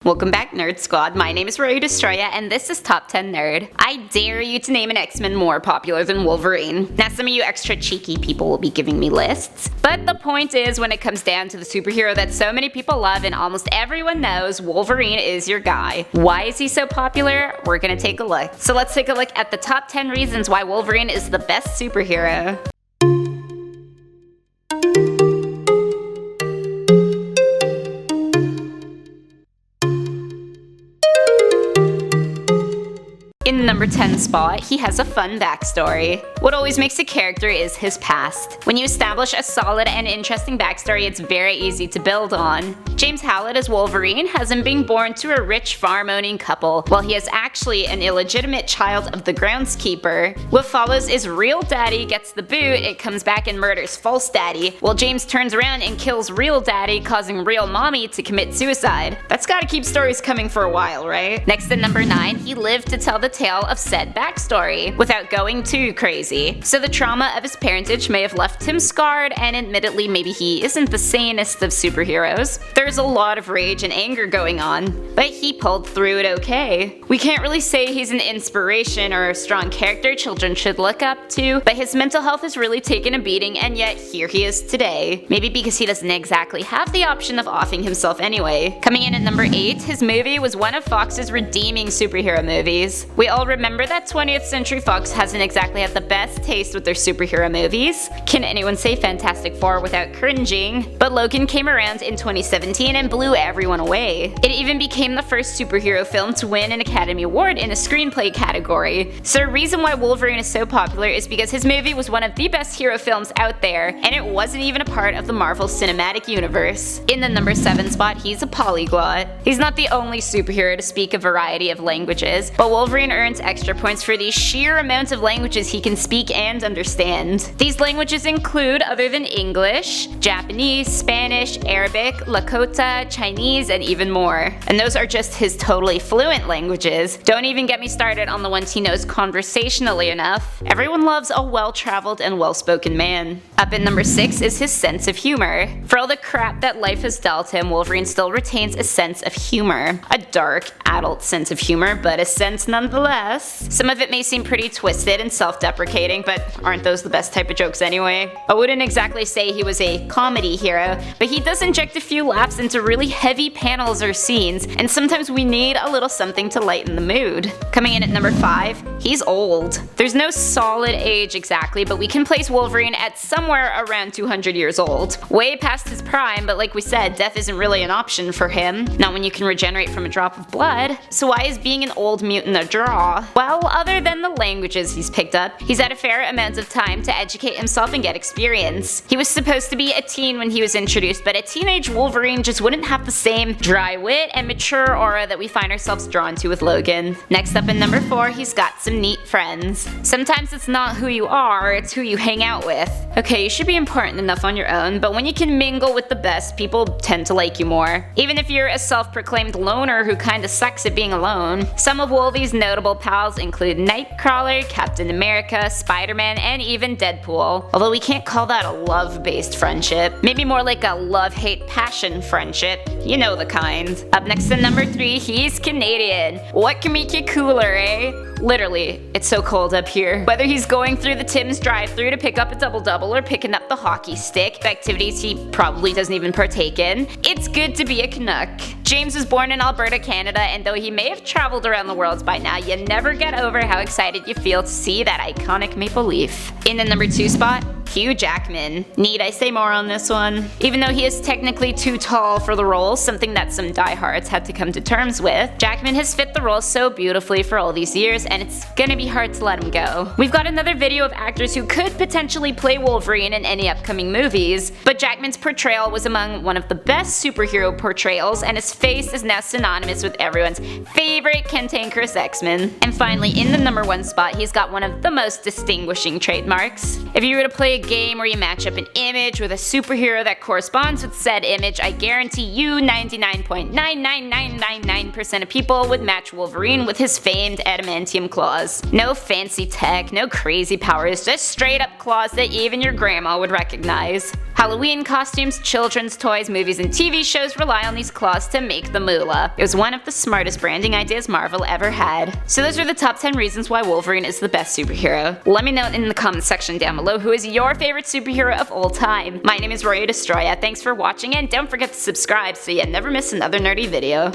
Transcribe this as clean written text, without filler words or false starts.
Welcome back, Nerd Squad. My name is Rory Destroya, and this is Top 10 Nerd. I dare you to name an X-Men more popular than Wolverine. Now, some of you extra cheeky people will be giving me lists, but the point is, when it comes down to the superhero that so many people love and almost everyone knows, Wolverine is your guy. Why is he so popular? We're gonna take a look. So let's take a look at the top 10 reasons why Wolverine is the best superhero. In the number 10 spot, he has a fun backstory. What always makes a character is his past. When you establish a solid and interesting backstory, it's very easy to build on. James Howlett as Wolverine has him being born to a rich farm-owning couple, while he is actually an illegitimate child of the groundskeeper. What follows is real daddy gets the boot, it comes back and murders false daddy, while James turns around and kills real daddy, causing real mommy to commit suicide. That's gotta keep stories coming for a while, right? Next at number 9, he lived to tell the tale of said backstory, without going too crazy. So the trauma of his parentage may have left him scarred, and admittedly maybe he isn't the sanest of superheroes. There's a lot of rage and anger going on, but he pulled through it okay. We can't really say he's an inspiration or a strong character children should look up to, but his mental health has really taken a beating, and yet here he is today. Maybe because he doesn't exactly have the option of offing himself anyway. Coming in at number 8, his movie was one of Fox's redeeming superhero movies. We all remember that 20th Century Fox hasn't exactly had the best taste with their superhero movies. Can anyone say Fantastic Four without cringing? But Logan came around in 2017 and blew everyone away. It even became the first superhero film to win an Academy Award in a screenplay category. So the reason why Wolverine is so popular is because his movie was one of the best hero films out there, and it wasn't even a part of the Marvel Cinematic Universe. In the number 7 spot, he's a polyglot. He's not the only superhero to speak a variety of languages, but Wolverine earns extra points for the sheer amount of languages he can speak and understand. These languages include, other than English, Japanese, Spanish, Arabic, Lakota, Chinese, and even more. And those are just his totally fluent languages. Don't even get me started on the ones he knows conversationally enough. Everyone loves a well-traveled and well-spoken man. Up at number 6 is his sense of humor. For all the crap that life has dealt him, Wolverine still retains a sense of humor. A dark, adult sense of humor, but a sense nonetheless. Some of it may seem pretty twisted and self-deprecating, but aren't those the best type of jokes anyway? I wouldn't exactly say he was a comedy hero, but he does inject a few laughs into really heavy panels or scenes, and sometimes we need a little something to lighten the mood. Coming in at number 5, he's old. There's no solid age exactly, but we can place Wolverine at somewhere around 200 years old. Way past his prime, but like we said, death isn't really an option for him. Not when you can regenerate from a drop of blood. So why is being an old mutant a draw? Well, other than the languages he's picked up, he's had a fair amount of time to educate himself and get experience. He was supposed to be a teen when he was introduced, but a teenage Wolverine just wouldn't have the same dry wit and mature aura that we find ourselves drawn to with Logan. Next up in number 4, he's got some neat friends. Sometimes it's not who you are, it's who you hang out with. Okay, you should be important enough on your own, but when you can mingle with the best, people tend to like you more. Even if you're a self-proclaimed loner who kinda sucks at being alone. Some of Wolvie's notable pals include Nightcrawler, Captain America, Spider-Man, and even Deadpool. Although we can't call that a love-based friendship. Maybe more like a love-hate-passion friendship. You know the kind. Up next at number 3, he's Canadian. What can make you cooler, eh? Literally, it's so cold up here. Whether he's going through the Tim's drive-thru to pick up a double-double or picking up the hockey stick, activities he probably doesn't even partake in, it's good to be a Canuck. James was born in Alberta, Canada, and though he may have traveled around the world by now, you never get over how excited you feel to see that iconic maple leaf. In the number 2 spot, Hugh Jackman. Need I say more on this one? Even though he is technically too tall for the role, something that some diehards had to come to terms with, Jackman has fit the role so beautifully for all these years, and it's gonna be hard to let him go. We've got another video of actors who could potentially play Wolverine in any upcoming movies, but Jackman's portrayal was among one of the best superhero portrayals, and his face is now synonymous with everyone's favorite cantankerous X-Men. And finally, in the number 1 spot, he's got one of the most distinguishing trademarks. If you were to play a a game where you match up an image with a superhero that corresponds with said image, I guarantee you 99.99999% of people would match Wolverine with his famed adamantium claws. No fancy tech, no crazy powers, just straight up claws that even your grandma would recognize. Halloween costumes, children's toys, movies, and TV shows rely on these claws to make the moolah. It was one of the smartest branding ideas Marvel ever had. So those are the top 10 reasons why Wolverine is the best superhero. Let me know in the comment section down below who is your favorite superhero of all time. My name is Roya Destroya, thanks for watching and don't forget to subscribe so you never miss another nerdy video.